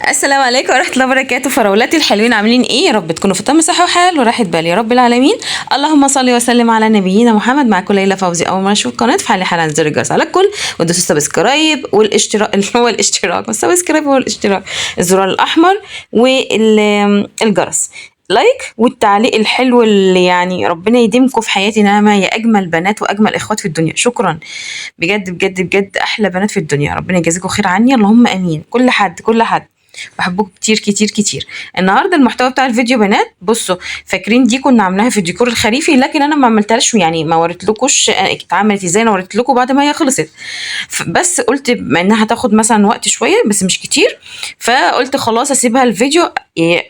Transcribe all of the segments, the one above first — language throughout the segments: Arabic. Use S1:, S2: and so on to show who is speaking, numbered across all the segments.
S1: السلام عليكم ورحمة الله وبركاته. فراولاتي الحلوين عاملين ايه؟ يا رب تكونوا في تم صحة وحال وراحة بال يا رب العالمين. اللهم صل وسلم على نبينا محمد. معكم ليلى فوزي. اول ما اشوف القناة فعلي حالا زر الجرس على الكل وتدوسوا السبسكرايب والاشتراك اللي هو الاشتراك والسبسكرايب والاشتراك الزرار الاحمر والجرس لايك والتعليق الحلو اللي يعني ربنا يديمكم في حياتي نعمة يا اجمل بنات واجمل اخوات في الدنيا. شكرا بجد بجد بجد، احلى بنات في الدنيا. ربنا يجازيكم خير عني اللهم امين. كل حد بحبكم كتير كتير كتير. النهارده المحتوى بتاع الفيديو بنات، بصوا فاكرين دي كنا عاملاها في الديكور الخريفي، لكن انا ما عملتهاش يعني ما وريتلكوش اتعملت ازاي. انا وريت لكم بعد ما هي خلصت، بس قلت بما انها هتاخد مثلا وقت شويه بس مش كتير، فقلت خلاص اسيبها الفيديو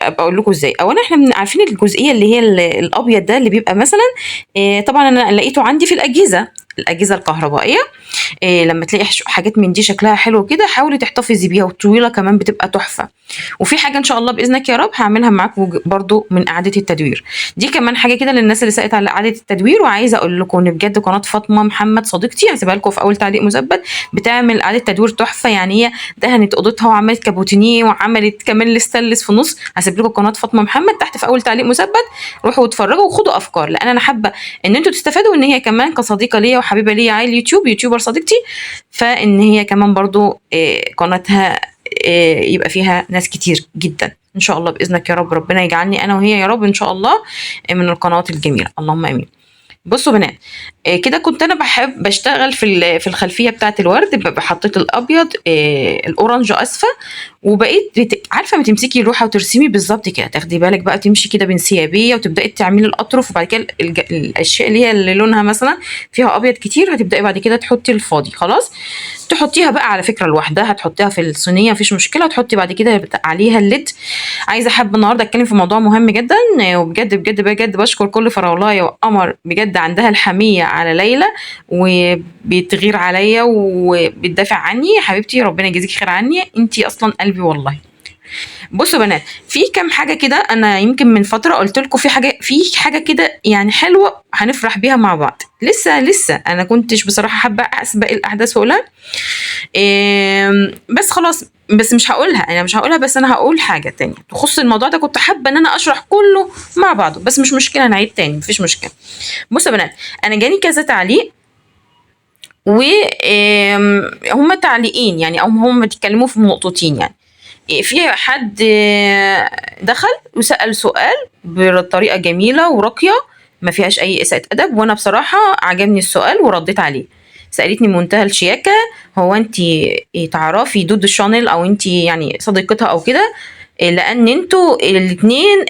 S1: ابقى اقول لكم ازاي. اولا احنا عارفين الجزئيه اللي هي الابيض ده اللي بيبقى مثلا طبعا انا لقيته عندي في الاجهزه الكهربائيه. لما تلاقي حاجات من دي شكلها حلو كده حاولي تحتفظي بيها، والطويله كمان بتبقى تحفه. وفي حاجه ان شاء الله باذنك يا رب هعملها معاكم برضو من اعاده التدوير. دي كمان حاجه كده للناس اللي سألت على اعاده التدوير. وعايزه اقول لكم ان بجد قناه فاطمه محمد صديقتي هسيبها لكم في اول تعليق مثبت، بتعمل اعاده تدوير تحفه. يعني هي دهنت اوضتها وعملت كابوتينيه وعملت كمان الستانلس في النص. هسيب لكم قناه فاطمه محمد تحت في اول تعليق مثبت، روحوا اتفرجوا وخدوا افكار، لان انا حابه ان انتوا تستفادوا، ان هي كمان كصديقه ليا وحبيبه ليا على اليوتيوب، يوتيوبر صديقتي، فان هي كمان برضو قناتها يبقى فيها ناس كتير جدا ان شاء الله باذنك يا رب. ربنا يجعلني انا وهي يا رب ان شاء الله من القنوات الجميله اللهم امين. بصوا بنات، كده كنت انا بحب بشتغل في الخلفيه بتاعه الورد، حطيت الابيض الاورنج اسفه، وبقيت عارفه ما تمسكي لوحه وترسمي بالظبط كده، تاخدي بالك بقى تمشي كده بانسيابيه وتبداي تعملي الاطراف، وبعد كده الاشياء اللي هي اللي لونها مثلا فيها ابيض كتير هتبداي بعد كده تحطي الفاضي خلاص. تحطيها بقى على فكره لوحدها، هتحطيها في الصينيه مفيش مشكله، وتحطي بعد كده عليها الليد. عايزه حابه النهارده اتكلم في موضوع مهم جدا، وبجد بجد بجد بشكر كل فراولايه وقمر بجد عندها الحميه على ليلى وبتغير عليا وبتدافع عني. حبيبتي ربنا يجازيك خير عني، انتي اصلا قلبي والله. بصوا بنات، في كام حاجه كده انا يمكن من فتره قلت لكم في حاجه كده يعني حلوه هنفرح بيها مع بعض. لسه انا كنتش بصراحه حابه اسبق الاحداث واقولها، بس خلاص، بس مش هقولها، انا مش هقولها، بس انا هقول حاجه تانية تخص الموضوع ده. كنت حابه ان انا اشرح كله مع بعضه، بس مش مشكله نعيد تاني مفيش مشكله. بصوا يا بنات، انا جاني كذا تعليق، وهم تعليقين يعني، او هم بيتكلموا في نقطتين يعني. في حد دخل وسأل سؤال بطريقة جميلة وراقية ما فيهاش أي إساءة أدب، وأنا بصراحة عجبني السؤال ورديت عليه. سألتني بمنتهى الشياكة، هو أنت تعرفي دودو شانيل أو أنت يعني صديقتها أو كده؟ لأن أنتوا الاتنين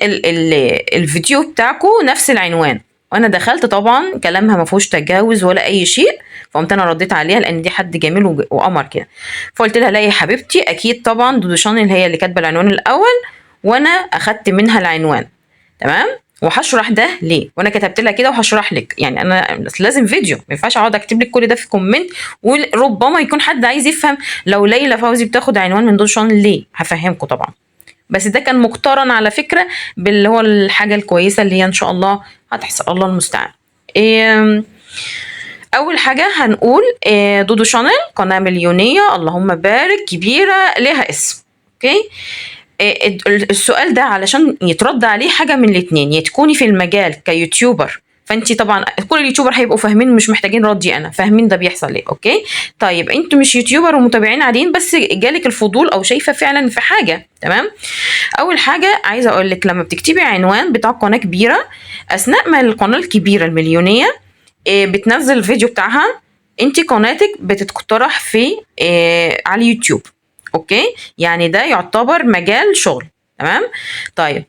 S1: الفيديو بتاعكم نفس العنوان. وأنا دخلت طبعا كلامها ما فيهوش تجاوز ولا أي شيء، فقمت انا رديت عليها لان دي حد جميل وقمر كده. فقلت لها لا يا حبيبتي، اكيد طبعا دودو شانل هي اللي كاتبه العنوان الاول، وانا اخدت منها العنوان تمام، وهشرح ده ليه، وانا كتبت لها كده وهشرح لك. يعني انا بس لازم فيديو، ما ينفعش اقعد اكتب لك كل ده في كومنت، وربما يكون حد عايز يفهم لو ليلى فوزي بتاخد عنوان من دودو شانل ليه، هفهمكم طبعا. بس ده كان مقترن على فكره باللي هو الحاجه الكويسه اللي هي ان شاء الله هتحصل، الله المستعان. اول حاجه هنقول دودو شانل قناه مليونيه اللهم بارك، كبيره ليها اسم. اوكي، السؤال ده علشان يترد عليه حاجه من الاتنين، يا تكوني في المجال كيوتيوبر، فانت طبعا كل اليوتيوبر هيبقوا فاهمين، مش محتاجين ردي انا، فاهمين ده بيحصل ليه. اوكي طيب، انتوا مش يوتيوبر ومتابعين عاديين، بس جالك الفضول او شايفه فعلا في حاجه تمام. اول حاجه عايزه اقول لك، لما بتكتبي عنوان بتاع قناه كبيره، اثناء ما القناه الكبيره المليونيه بتنزل الفيديو بتاعها، انت قناتك بتتقترح في على اليوتيوب. اوكي، يعني ده يعتبر مجال شغل تمام. طيب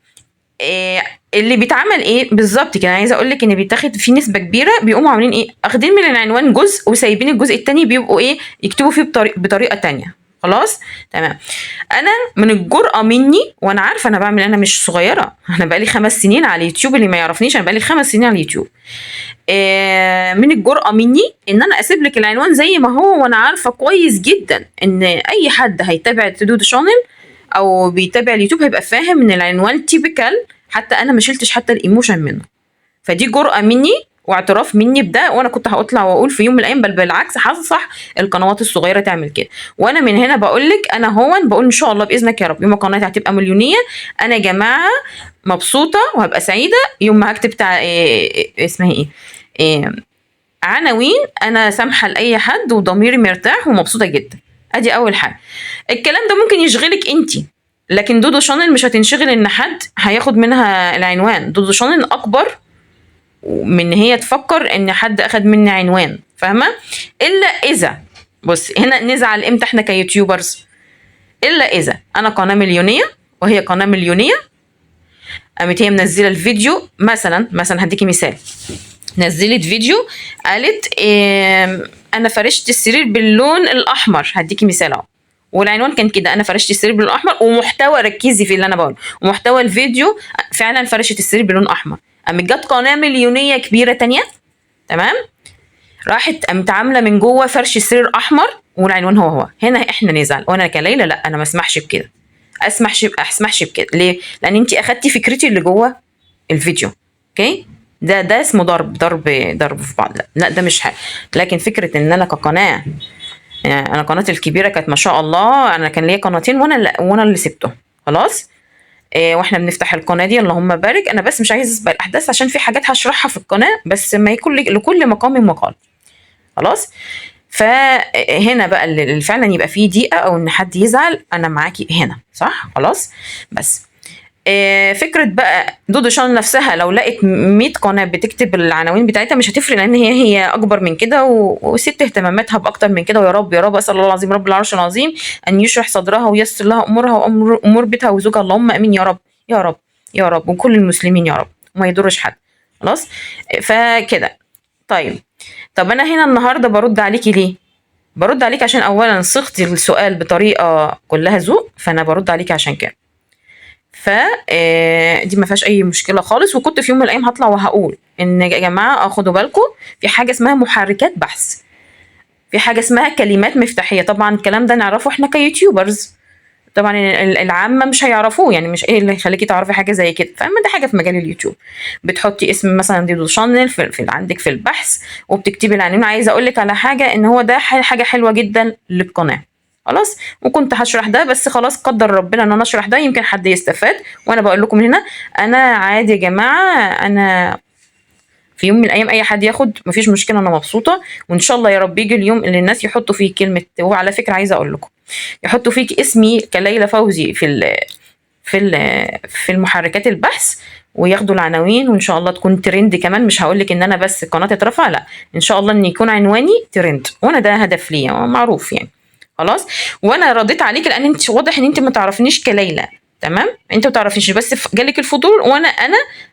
S1: اللي بيتعمل ايه بالظبط كده، عايزه اقول لك ان بيتاخد في نسبه كبيره بيقوموا عاملين ايه، اخدين من العنوان جزء وسايبين الجزء التاني بيبقوا ايه يكتبوا فيه بطريقه تانية. خلاص تمام. انا من الجرأة مني، وانا عارفه انا بعمل، انا مش صغيره، انا بقالي 5 سنين على اليوتيوب، اللي ما يعرفنيش انا بقالي 5 سنين على اليوتيوب. من الجرأة مني ان انا اسيب لك العنوان زي ما هو، وانا عارفه كويس جدا ان اي حد هيتابع دودو شانل او بيتابع اليوتيوب هيبقى فاهم ان العنوان تيبيكال، حتى انا ما شلتش حتى الايموشن منه. فدي جرأة مني، واعتراف مني بده، وانا كنت هطلع واقول في يوم من الايام، بل بالعكس هنصح القنوات الصغيره تعمل كده. وانا من هنا بقول لك، انا هون بقول ان شاء الله باذنك يا رب يوم ما قناتي هتبقى مليونيه، انا يا جماعه مبسوطه وهبقى سعيده يوم ما هكتب اسمها إيه عناوين انا سامحه لاي حد وضميري مرتاح ومبسوطه جدا. ادي اول حاجه. الكلام ده ممكن يشغلك انت، لكن دودو شانل مش هتنشغل ان حد هياخد منها العنوان. دودو شانل اكبر من هي تفكر ان حد اخد مني عنوان، فاهمه؟ الا اذا، بص هنا نزعل امتى احنا كيوتيوبرز؟ الا اذا انا قناه مليونيه وهي قناه مليونيه، قامت هي منزله الفيديو، مثلا هديكي مثال، نزلت فيديو قالت انا فرشت السرير باللون الاحمر، هديكي مثال اهو، والعنوان كان كده، انا فرشت السرير باللون الاحمر، ومحتوى، ركزي في اللي انا بقوله، ومحتوى الفيديو فعلا فرشت السرير باللون احمر. قامت جت قناه مليونيه كبيره تانية، تمام، راحت قامت عامله من جوه فرش السرير احمر والعنوان هو هنا احنا نزعل. وانا كليلى لا، انا ما اسمحش بكده، اسمحش بكده. ليه؟ لان انت اخدتي فكرتي اللي جوه الفيديو، اوكي؟ ده اسمه ضرب في بعض. لا ده مش حاجه. لكن فكره ان انا كقناه، يعني انا قناتي الكبيره كانت ما شاء الله، انا كان ليا قناتين وانا اللي سبته خلاص. واحنا بنفتح القناه دي اللهم بارك. انا بس مش عايز اسبق الاحداث عشان في حاجات هشرحها في القناه، بس ما يكون لكل مقام مقال، خلاص. فهنا بقى اللي فعلا يبقى فيه ضيقه او ان حد يزعل، انا معاكي هنا صح، خلاص. بس فكره بقى دودو شان نفسها لو لقت 100 قناه بتكتب العناوين بتاعتها مش هتفرق، لان هي اكبر من كده وست اهتماماتها باكتر من كده. ويا رب يا رب، اسال الله العظيم رب العرش العظيم ان يشرح صدرها وييسر لها امورها وامور بيتها وزوجها، اللهم امين يا رب يا رب يا رب، وكل المسلمين يا رب، وما يضرش حد، خلاص. فكده طيب. طب انا هنا النهارده برد عليكي ليه؟ برد عليك عشان اولا صيغتي السؤال بطريقه كلها ذوق، فانا برد عليك عشان كده. ف دي ما فيهاش اي مشكله خالص. وكنت في يوم من الايام هطلع وهقول ان يا جماعه خدوا بالكم، في حاجه اسمها محركات بحث، في حاجه اسمها كلمات مفتاحيه. طبعا الكلام ده نعرفه احنا كيوتيوبرز، طبعا العامه مش هيعرفوه، يعني مش ايه اللي يخليكي تعرفي حاجه زي كده، فاهمه؟ ده حاجه في مجال اليوتيوب. بتحطي اسم مثلا دودو شانل عندك في البحث، وبتكتبي العنوان. عايزه اقول لك على حاجه، ان هو ده حاجه حلوه جدا للقناه، خلاص. وكنت هشرح ده، بس خلاص قدر ربنا ان انا اشرح ده، يمكن حد يستفاد. وانا بقول لكم هنا انا عادي يا جماعه، انا في يوم من الايام اي حد ياخد مفيش مشكله، انا مبسوطه. وان شاء الله يا رب يجي اليوم اللي الناس يحطوا فيه كلمه. وعلى فكره عايزه اقول لكم، يحطوا فيك اسمي كليلى فوزي في المحركات البحث، وياخدوا العناوين، وان شاء الله تكون ترند كمان. مش هقول لك ان انا بس القناه تترفع، لا، ان شاء الله ان يكون عنواني ترند، وانا ده هدف ليا معروف يعني، خلاص. وانا رديت عليك لان انت واضح ان انت ما تعرفنيش كليلى، تمام؟ انت ما تعرفيش، بس جالك الفضول، وانا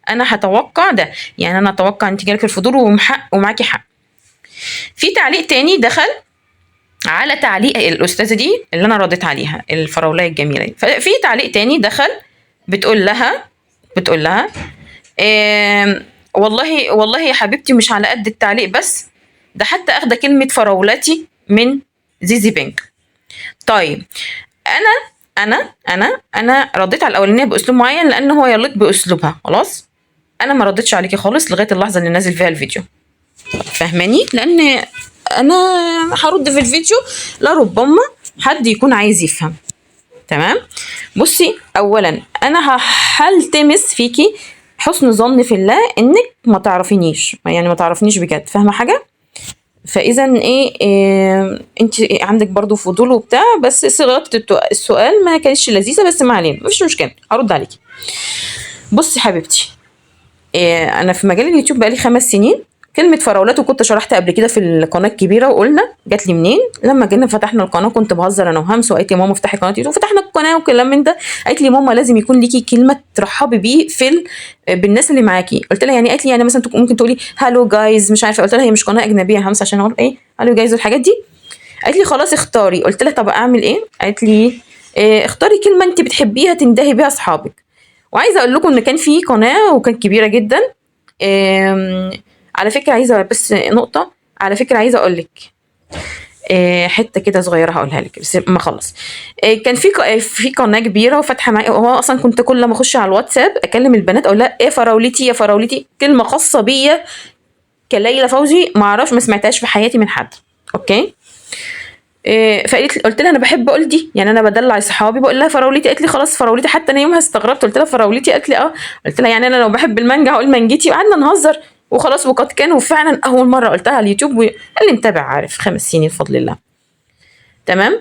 S1: انا هتوقع ده، يعني انا اتوقع انت جالك الفضول ومعاكي حق. في تعليق تاني دخل على تعليق الاستاذه دي اللي انا رديت عليها، الفراولايه الجميله دي. ففي تعليق تاني دخل، بتقول لها والله يا حبيبتي مش على قد التعليق بس، ده حتى اخده كلمه فراولتي من زيزي بينك. طيب انا رديت على الاولانيه باسلوب معين لان هو يليق باسلوبها، خلاص. انا ما ردتش عليكي خالص لغايه اللحظه اللي نازل فيها الفيديو، فاهماني؟ لان انا هرد في الفيديو لربما حد يكون عايز يفهم، تمام؟ بصي، اولا انا هلتمس فيكي حسن ظن في الله انك ما تعرفينيش، يعني ما تعرفنيش بجد، فاهمه حاجه؟ فاذا إيه انت عندك برضو فضول وبتاع، بس صيغه السؤال ما كانتش لذيذه، بس ما علينا، مفيش مشكله، هرد عليكي. بصي حبيبتي، انا في مجال اليوتيوب بقالي 5 سنين. كلمة فراولات وكنت شرحت قبل كده في القناة الكبيرة، وقلنا جات لي منين. لما جينا فتحنا القناة كنت بهزر انا وهمس، وقالت لي ماما افتحي قناة يوتيوب، فتحنا القناة وكلام من ده. قالت لي ماما لازم يكون ليكي كلمة ترحبي بيه بالناس اللي معاكي. قلت لها يعني؟ قالت لي يعني مثلا ممكن تقولي هالو جايز مش عارفة. قلت لها هي مش قناة أجنبية همس عشان اقول ايه هالو جايز والحاجات دي. قالت لي خلاص اختاري. قلت لها طب اعمل ايه؟ قالت لي اختاري كلمة انت بتحبيها تندهي بيها اصحابك. وعايزة اقول لكم ان كان في قناة وكانت كبيرة جدا. على فكرة عايزة بس نقطة، على فكرة عايزة أقول لك حتة كده صغيرة هقولها لك بس ما خلص. كان في قناة كبيرة وفاتحة معايا، وهو أصلا كنت كل ما أخش على الواتساب أكلم البنات أقول لها إيه فراولتي يا فراولتي، كلمة خاصة بيا كليلى فوزي ما اعرفش، ما سمعتهاش في حياتي من حد. اوكي. قلت لها انا بحب اقول دي، يعني انا بدلع اصحابي بقول لها فراولتي، قالت لي خلاص فراولتي. حتى انا يومها استغربت قلت لها فراولتي، قالت لي اه. قلت لها يعني انا لو بحب المانجا هقول مانجتي، وقعدنا نهزر وخلاص. وقد كان، وفعلا اول مره قلتها على اليوتيوب قال لي متابع عارف 5 سنين بفضل الله. تمام.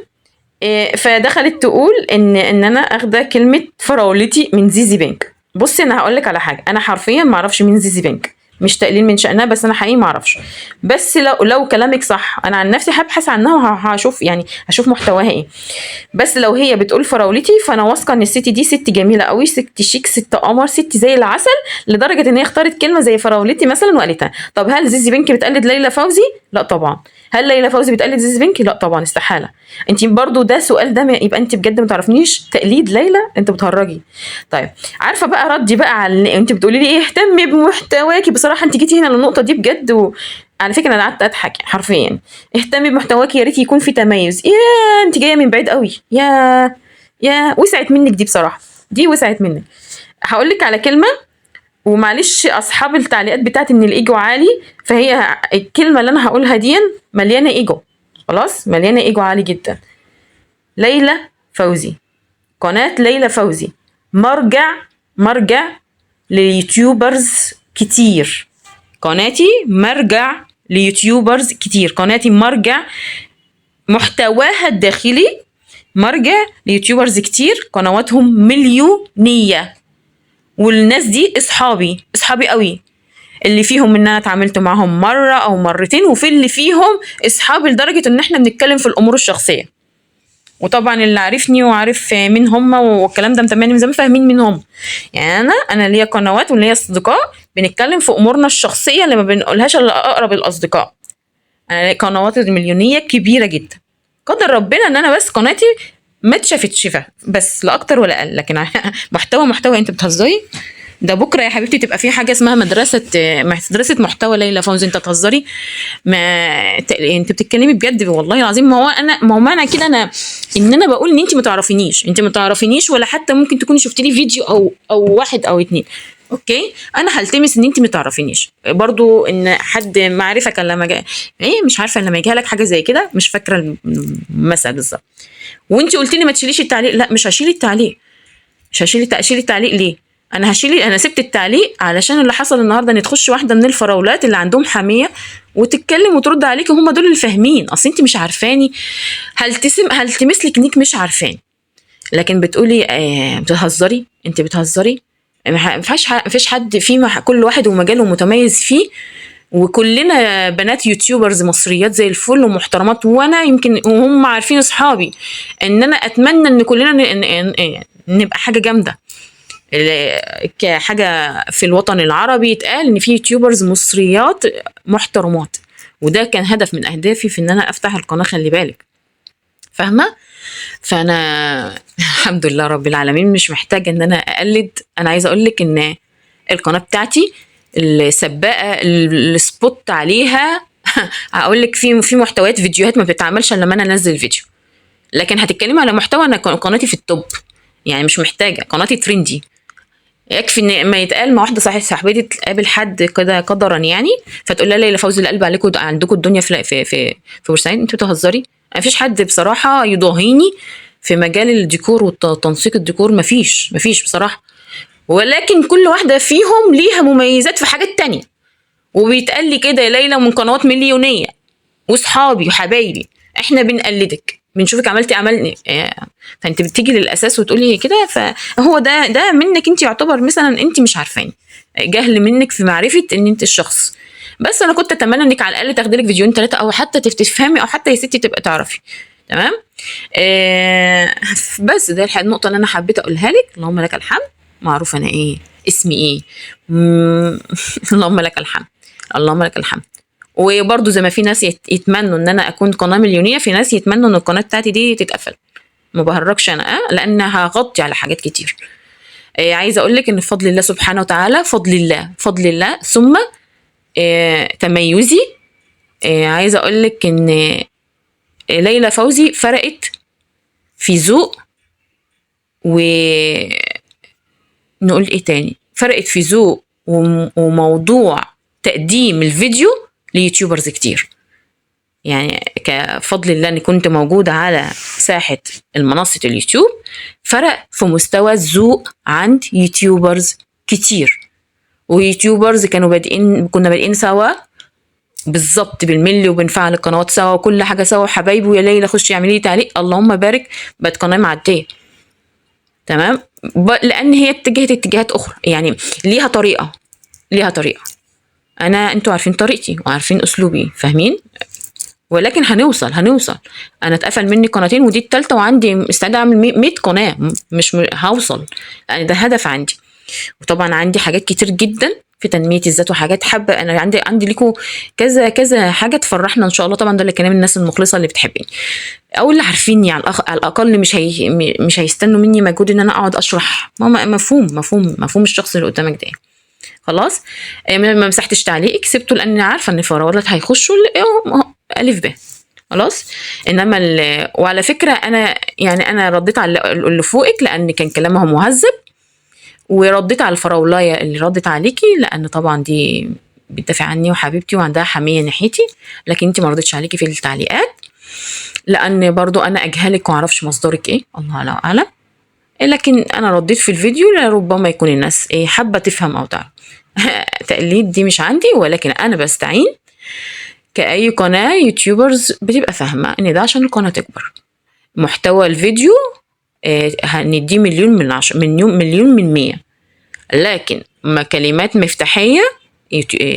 S1: فدخلت تقول ان انا اخده كلمه فراولتي من زيزي بنك. بصي انا هقول لك على حاجه، انا حرفيا ما اعرفش مين زيزي بنك، مش تقليل من شأنها، بس انا حقيقي ما اعرفش. بس لو كلامك صح، انا عن نفسي هبحث عنها وهشوف، يعني هشوف محتواها ايه. بس لو هي بتقول فراولتي، فانا واثقه ان الست دي ست جميله قوي، ست شيك، ست قمر، ست زي العسل، لدرجه ان هي اختارت كلمه زي فراولتي مثلا وقالتها. طب هل زيزي بنك بتقلد ليلى فوزي؟ لا طبعا. هل ليلى فوزي بتقلد زيزي بنك؟ لا طبعا، استحاله. انت برضو ده سؤال ده يبقى انت بجد ما تعرفنيش تقليد ليلى، انت بتهرجي. طيب عارفه بقى ردي بقى على انت بتقولي لي ايه، اهتمي بمحتواكي. بصراحه انت جيتي هنا للنقطه دي بجد، على فكره انا قعدت اضحك حرفيا. اهتمي بمحتواكي، يا ريت يكون في تميز. يا انت جايه من بعيد قوي، يا وسعت منك دي بصراحه، دي وسعت منك. هقول لك على كلمه، ومعلش اصحاب التعليقات بتاعت ان الايجو عالي، فهي الكلمه اللي انا هقولها دي مليانه ايجو، خلاص مليانه ايجو عالي جدا. ليلى فوزي، قناه ليلى فوزي مرجع ليوتيوبرز كتير. قناتي مرجع ليوتيوبرز كتير، قناتي مرجع، محتواها الداخلي مرجع ليوتيوبرز كتير قنواتهم مليونية. والناس دي اصحابي قوي، اللي فيهم ان انا اتعاملت معاهم مرة او مرتين، وفي اللي فيهم اصحابي لدرجة ان احنا بنتكلم في الامور الشخصية. وطبعا اللي عارفني وعارف مين هم والكلام ده متابعني من زمان فاهمين مين هم. يعني انا ليا قنوات وليا اصدقاء بنتكلم في امورنا الشخصيه اللي ما بنقولهاش الا اقرب الاصدقاء. انا ليا قنوات مليونيه كبيره جدا، قدر ربنا ان انا بس قناتي ما اتشافتش بس، لا اكتر ولا اقل. لكن محتوى انت بتهزري؟ ده بكره يا حبيبتي تبقى في حاجه اسمها مدرسه محتوى ليلى فوزي. انت تهزري؟ ما انت بتتكلمي بجد والله العظيم. ما هو معنى كده ان انا بقول ان انت ما تعرفينيش ولا حتى ممكن تكوني شفتي لي فيديو او واحد او اتنين. اوكي، انا هلتمس ان انت ما تعرفينيش برضو، ان حد معرفه كان لما جاء ايه مش عارفه لما يجي لك حاجه زي كده، مش فاكره المثل بالظبط. وانت قلت لي ما تشيليش التعليق، لا مش هشيل التعليق، اشيل التعليق ليه؟ انا سبت التعليق علشان اللي حصل النهارده، ان تخش واحده من الفراولات اللي عندهم حميه وتتكلم وترد عليكي، هم دول اللي فاهمين. اصل انت مش عارفاني، هلتمس لك انك مش عارفاني. لكن بتقولي بتهزري، انت بتهزري. ما فيش حد فيه، كل واحد ومجاله متميز فيه، وكلنا بنات يوتيوبرز مصريات زي الفل ومحترمات. وانا يمكن وهم عارفين اصحابي ان انا اتمنى ان كلنا نبقى حاجه جامده، كحاجه في الوطن العربي يتقال ان في يوتيوبرز مصريات محترمات. وده كان هدف من اهدافي في ان انا افتح القناه، خلي بالك، فاهمه؟ فانا الحمد لله رب العالمين مش محتاجه ان انا اقلد. انا عايزه اقول لك ان القناه بتاعتي السباقه السبوت عليها هقول لك في محتويات فيديوهات ما بتتعملش الا لما انا انزل فيديو. لكن هتتكلمي على محتوى، انا قناتي في التوب، يعني مش محتاجه، قناتي ترندي. يكفي ان ما يتقال مع واحده صاحبتي تقابل حد كده قدرا يعني، فتقول لها ليلى فوزي القلب عليكم، عندكم الدنيا في بورسعيد. انتوا بتهزري؟ ما فيش حد بصراحه يضاهيني في مجال الديكور وتنسيق الديكور، ما فيش بصراحه. ولكن كل واحده فيهم ليها مميزات في حاجات تانية، وبيتقال لي كده يا ليلى من قنوات مليونيه واصحابي وحبايبي احنا بنقلدك، بنشوفك عملتي فانت بتيجي للاساس وتقولي كده. فهو ده منك انت، يعتبر مثلا انت مش عارفاني، جهل منك في معرفه ان انت الشخص. بس انا كنت اتمنى انك على الاقل تاخدي لك فيديوهين 3 او حتى تفهمي، او حتى يا ستي تبقى تعرفي. تمام. بس ده النقطه اللي انا حبيت اقولها لك. اللهم لك الحمد. معروف انا ايه اسمي ايه. اللهم لك الحمد، اللهم لك الحمد. وبرضه زي ما في ناس يتمنوا ان انا اكون قناه مليونيه، في ناس يتمنوا ان القناه بتاعتي دي تتقفل. ما بهرجش انا لان هغطي على حاجات كتير. عايزه اقول لك ان بفضل الله سبحانه وتعالى، فضل الله ثم تميزي. عايزه اقول لك ان ليلى فوزي فرقت في ذوق، ونقول ايه تاني، فرقت في ذوق وموضوع تقديم الفيديو ليوتيوبرز كتير. يعني كفضل الله اني كنت موجودة على ساحة المنصة اليوتيوب، فرق في مستوى الذوق عند يوتيوبرز كتير. ويوتيوبرز كنا بادئين سوا بالظبط بالملي، وبنفعل القنوات سوا وكل حاجة سوا، حبايبي ويا ليلى خش اعملي لي تعليق اللهم بارك، بقت قناة معدية تمام. لان هي اتجهت اتجاهات اخرى، يعني ليها طريقة. انتوا عارفين طريقتي وعارفين اسلوبي، فاهمين؟ ولكن هنوصل. انا اتقفل مني قناتين ودي التالتة، وعندي استعداد اعمل 100 قناة، مش هوصل، يعني ده هدف عندي. وطبعا عندي حاجات كتير جدا في تنمية الذات، وحاجات حابة انا عندي ليكم كذا حاجة تفرحنا ان شاء الله. طبعا ده اللي كلام الناس المخلصة اللي بتحبني او اللي عارفيني على الاقل، مش هيستنوا مني مجهود ان انا اقعد اشرح. مفهوم الشخص اللي قدامك ده. خلاص ما مسحتش تعليقك، سبته لاني عارفه ان فراولات هيخشوا الف ب. خلاص. انما وعلى فكره انا رديت على اللي فوقك لان كان كلامها مهذب، ورديت على الفراولايه اللي ردت عليكي لان طبعا دي بتدافع عني وحبيبتي وعندها حميه ناحيتي، لكن انت ما ردتش عليكي في التعليقات لان برضو انا اجهلك ومعرفش مصدرك ايه، الله اعلم. لكن انا رديت في الفيديو لربما يكون الناس حابه تفهم او تعرف. تقليد دي مش عندي، ولكن انا بستعين كأي قناة يوتيوبرز بتبقى فاهمة ان ده عشان القناة تكبر. محتوى الفيديو هنديه مليون من 100، لكن كلمات مفتاحية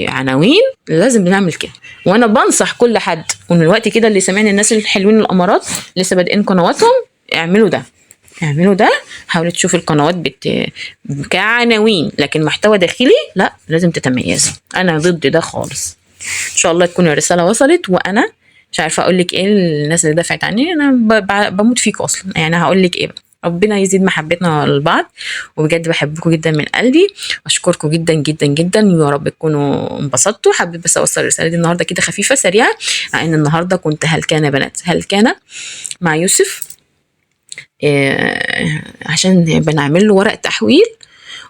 S1: عناوين لازم بنعمل كده. وانا بنصح كل حد ومن الوقت كده اللي سامعني، الناس الحلوين الامارات لسه بادئين قنواتهم، اعملوا ده. حاولوا تشوفوا القنوات كعناوين، لكن محتوى داخلي لا، لازم تتميزوا. انا ضد ده خالص. ان شاء الله تكون الرساله وصلت. وانا مش عارفه اقول لك ايه الناس اللي دفعت عني، انا بموت فيكم اصلا، يعني هقول لك ايه بقى. ربنا يزيد محبتنا لبعض، وبجد بحبكم جدا من قلبي، اشكركم جدا جدا جدا، ويا رب تكونوا انبسطتوا. حبيت بس اوصل الرساله دي النهارده كده خفيفه سريعه، مع ان النهارده كنت هلكانه بنات، هلكانه مع يوسف عشان بنعمل له ورق تحويل.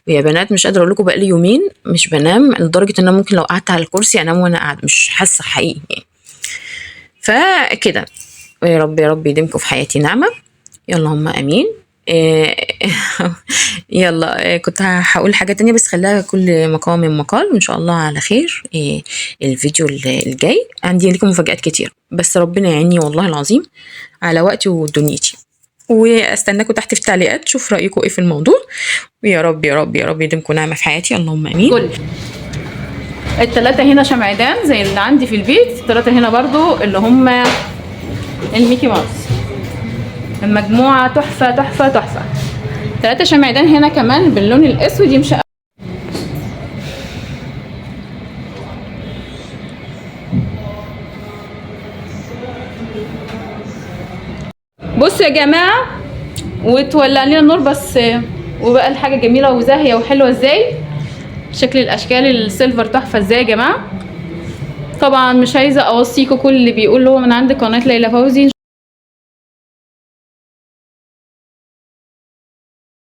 S1: ويا بنات مش قادره اقول لكم بقى لي يومين مش بنام، لدرجه ان انا ممكن لو قعدت على الكرسي انام وانا قاعده، مش حاسه حقيقي يعني. فكده يا رب يديمكم في حياتي نعمه، اللهم امين. يلا كنت هقول حاجه تانية بس خليها كل مقام من مقال، وان شاء الله على خير. الفيديو الجاي عندي لكم مفاجآت كتير، بس ربنا يعيني والله العظيم على وقتي ودنيتي. واستناكم تحت في التعليقات شوف رايكم ايه في الموضوع. ويا رب يديمكم نعمه في حياتي، اللهم امين. كل الثلاثه هنا شمعدان زي اللي عندي في البيت، الثلاثه هنا برضو اللي هم الميكي ماوس، المجموعه تحفه. 3 شمعدان هنا كمان باللون الاسود يمشي. بصوا يا جماعه، وتولع لنا النور بس، وبقى الحاجه جميله وزاهيه وحلوه ازاي. شكل الاشكال السيلفر تحفه ازاي يا جماعه. طبعا مش عايزه اوصيكم كل اللي بيقول هو من عند قناه ليلى فوزي.